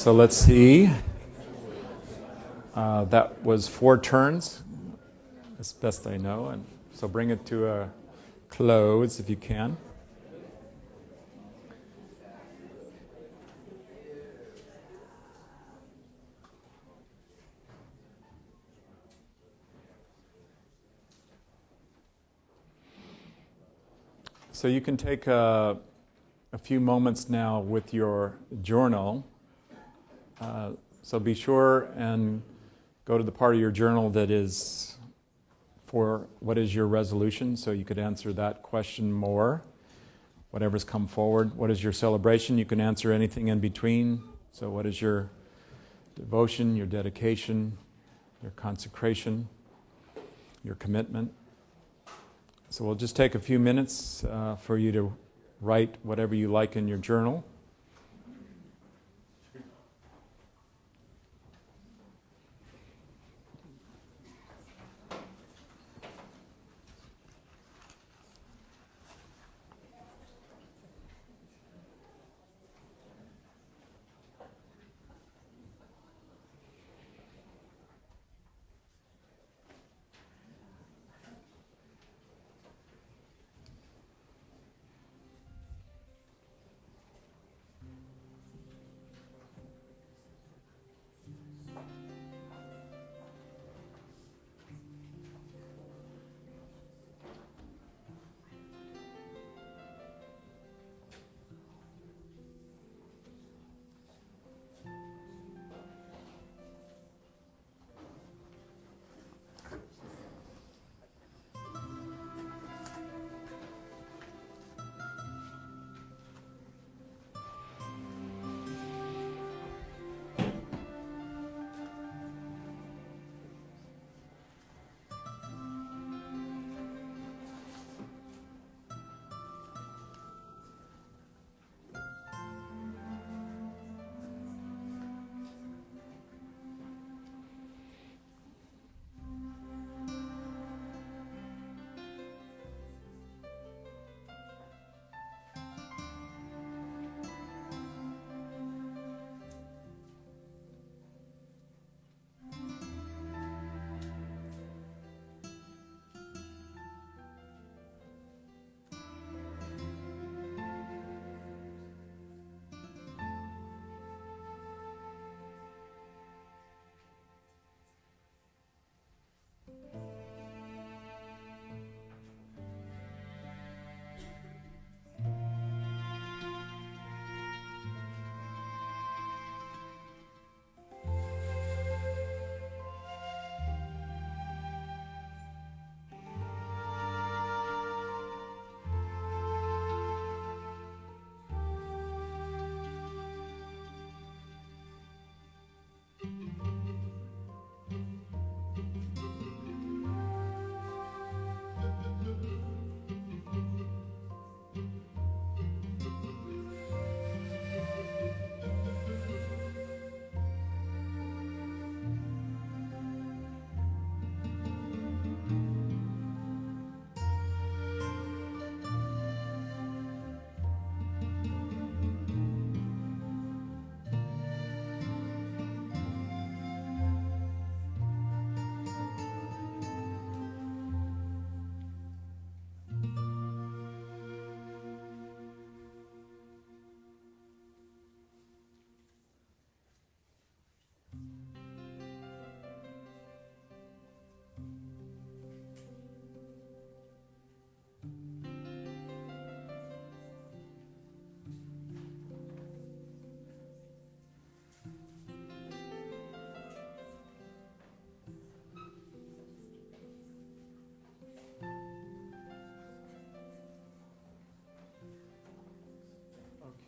So let's see. That was 4 turns, as best I know. And so bring it to a close if you can. So you can take a few moments now with your journal. So be sure and go to the part of your journal that is for what is your resolution, so you could answer that question more. Whatever's come forward. What is your celebration? You can answer anything in between. So what is your devotion, your dedication, your consecration, your commitment? So we'll just take a few minutes for you to write whatever you like in your journal.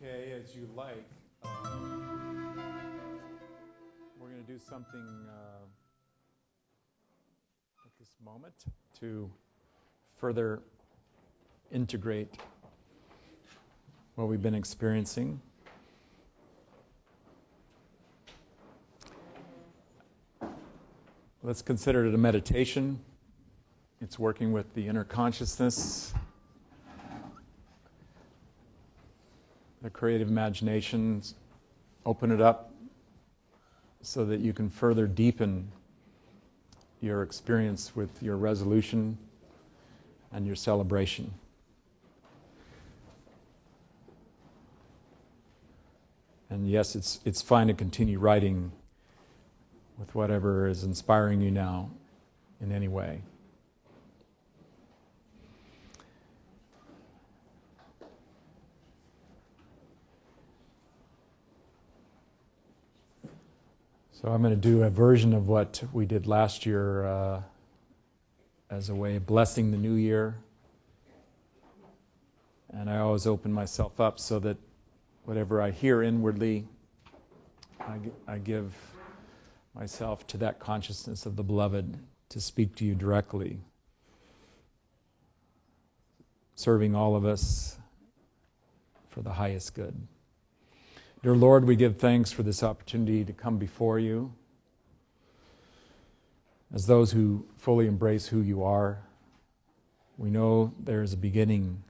Okay, as you like. We're going to do something at this moment to further integrate what we've been experiencing. Let's consider it a meditation. It's working with the inner consciousness, the creative imaginations. Open it up so that you can further deepen your experience with your resolution and your celebration. And yes, it's fine to continue writing with whatever is inspiring you now in any way. So I'm going to do a version of what we did last year as a way of blessing the new year. And I always open myself up so that whatever I hear inwardly, I give myself to that consciousness of the beloved to speak to you directly, serving all of us for the highest good. Dear Lord, we give thanks for this opportunity to come before you as those who fully embrace who you are. We know there is a beginning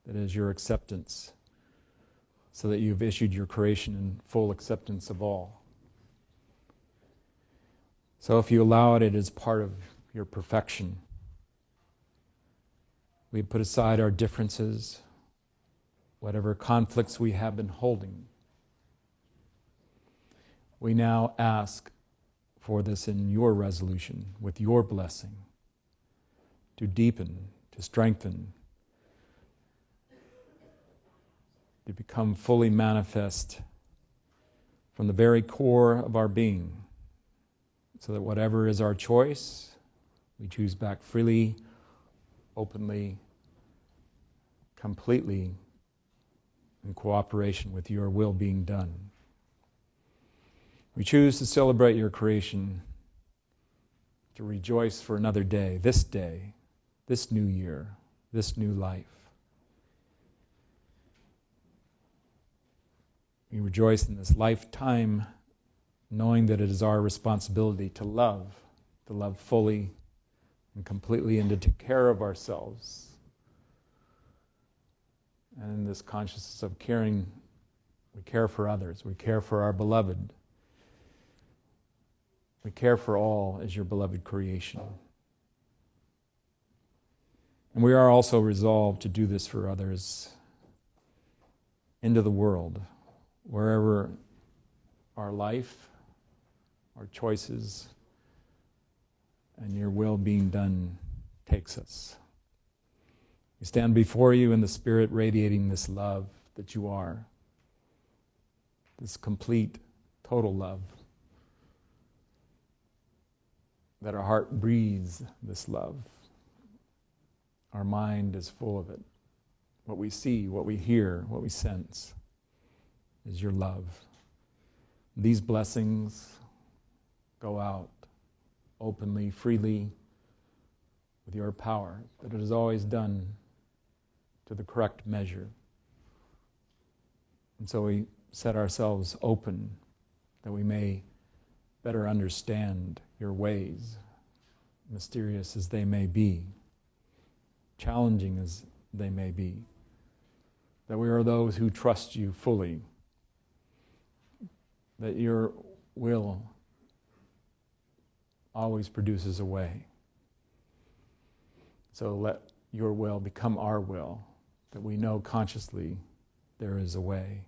that is your acceptance, so that you've issued your creation in full acceptance of all. So if you allow it, it is part of your perfection. We put aside our differences, whatever conflicts we have been holding. We now ask for this in your resolution, with your blessing, to deepen, to strengthen, to become fully manifest from the very core of our being, so that whatever is our choice, we choose back freely, openly, completely, in cooperation with your will being done. We choose to celebrate your creation, to rejoice for another day, this new year, this new life. We rejoice in this lifetime, knowing that it is our responsibility to love fully and completely, and to take care of ourselves. And in this consciousness of caring, we care for others, we care for our beloved. We care for all as your beloved creation. And we are also resolved to do this for others into the world, wherever our life, our choices, and your will being done takes us. We stand before you in the Spirit, radiating this love that you are, this complete, total love, that our heart breathes this love. Our mind is full of it. What we see, what we hear, what we sense is your love. These blessings go out openly, freely, with your power, that it is always done to the correct measure. And so we set ourselves open that we may better understand your ways, mysterious as they may be, challenging as they may be, that we are those who trust you fully, that your will always produces a way. So let your will become our will, that we know consciously there is a way.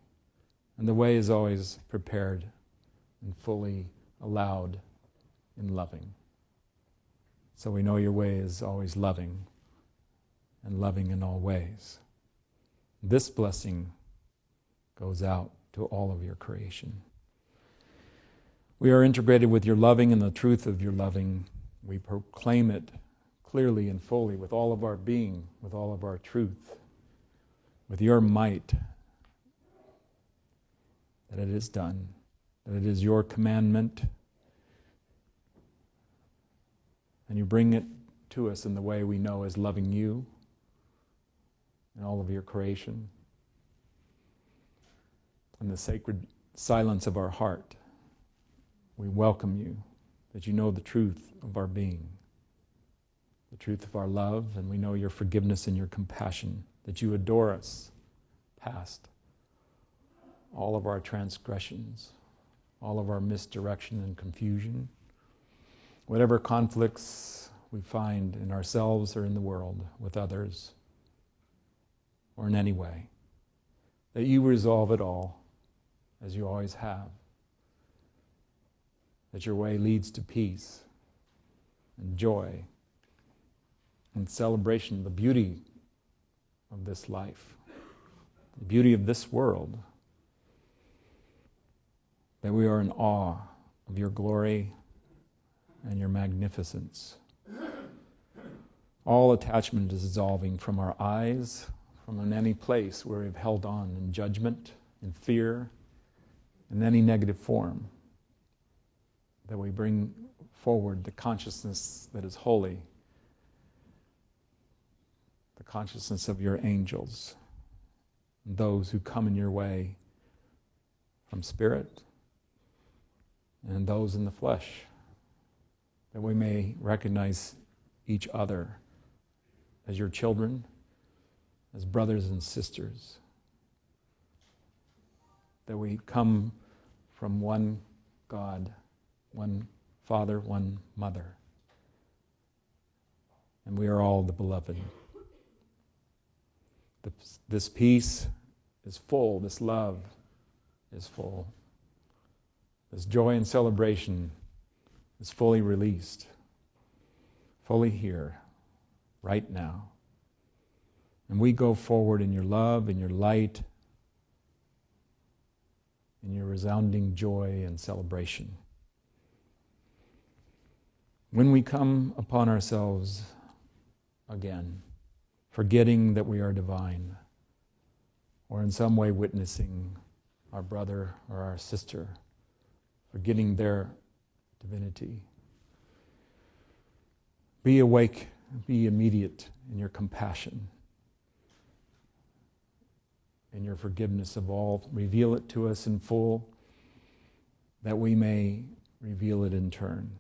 And the way is always prepared and fully allowed in loving. So we know your way is always loving, and loving in all ways. This blessing goes out to all of your creation. We are integrated with your loving and the truth of your loving. We proclaim it clearly and fully with all of our being, with all of our truth, with your might, that it is done, that it is your commandment, and you bring it to us in the way we know as loving you and all of your creation. In the sacred silence of our heart, we welcome you, that you know the truth of our being, the truth of our love, and we know your forgiveness and your compassion, that you adore us past all of our transgressions, all of our misdirection and confusion, whatever conflicts we find in ourselves or in the world, with others, or in any way, that you resolve it all, as you always have, that your way leads to peace and joy and celebration of the beauty of this life, the beauty of this world, that we are in awe of your glory and your magnificence. All attachment is dissolving from our eyes, from any place where we've held on in judgment, in fear, in any negative form, that we bring forward the consciousness that is holy, the consciousness of your angels, and those who come in your way from spirit, and those in the flesh, that we may recognize each other as your children, as brothers and sisters, that we come from one God, one Father, one Mother, and we are all the beloved. This peace is full, this love is full, this joy and celebration is fully released, fully here, right now. And we go forward in your love, in your light, in your resounding joy and celebration. When we come upon ourselves again, forgetting that we are divine, or in some way witnessing our brother or our sister, forgetting their divinity, be awake, be immediate in your compassion, in your forgiveness of all. Reveal it to us in full, that we may reveal it in turn,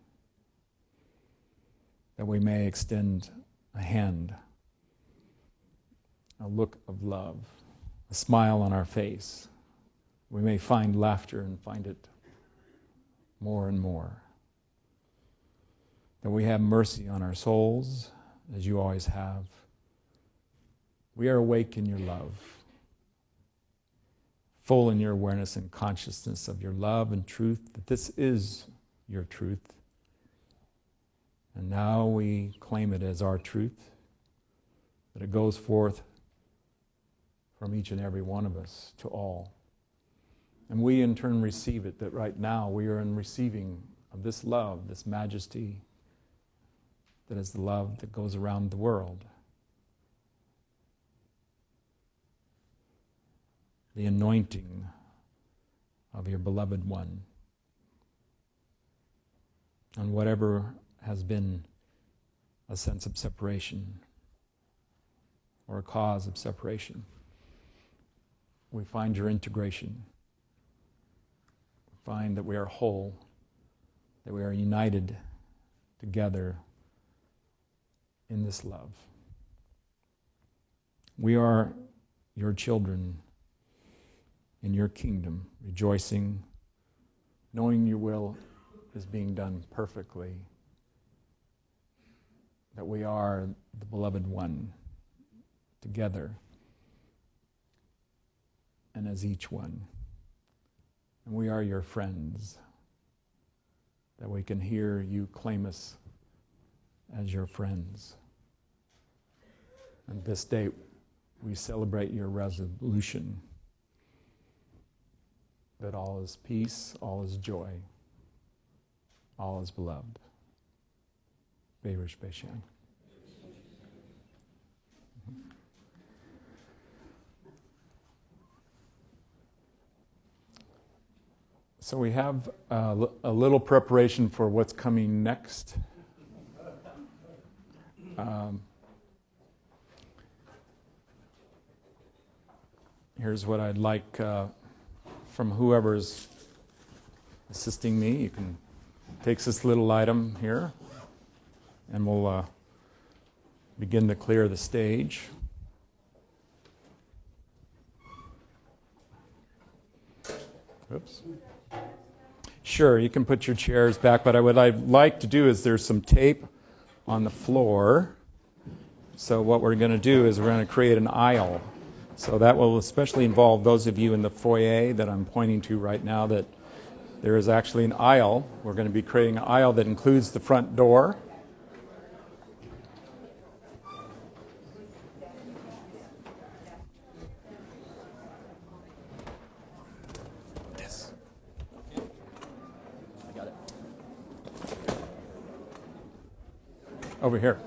that we may extend a hand, a look of love, a smile on our face. We may find laughter and find it more and more. That we have mercy on our souls, as you always have. We are awake in your love, full in your awareness and consciousness of your love and truth, that this is your truth. And now we claim it as our truth, that it goes forth from each and every one of us to all. And we in turn receive it, that right now we are in receiving of this love, this majesty, that is the love that goes around the world. The anointing of your beloved one. And whatever has been a sense of separation or a cause of separation, we find your integration. We find that we are whole, that we are united together in this love. We are your children in your kingdom, rejoicing, knowing your will is being done perfectly, that we are the beloved one together and as each one. And we are your friends, that we can hear you claim us as your friends. And this day we celebrate your resolution that all is peace, all is joy, all is beloved. Beirish Beishan. So we have a little preparation for what's coming next. Here's what I'd like from whoever's assisting me. You can take this little item here, and we'll begin to clear the stage. Oops. Sure, you can put your chairs back, but what I'd like to do is there's some tape on the floor. So what we're going to do is we're going to create an aisle. So that will especially involve those of you in the foyer that I'm pointing to right now, that there is actually an aisle. We're going to be creating an aisle that includes the front door. Yes. I got it. Over here.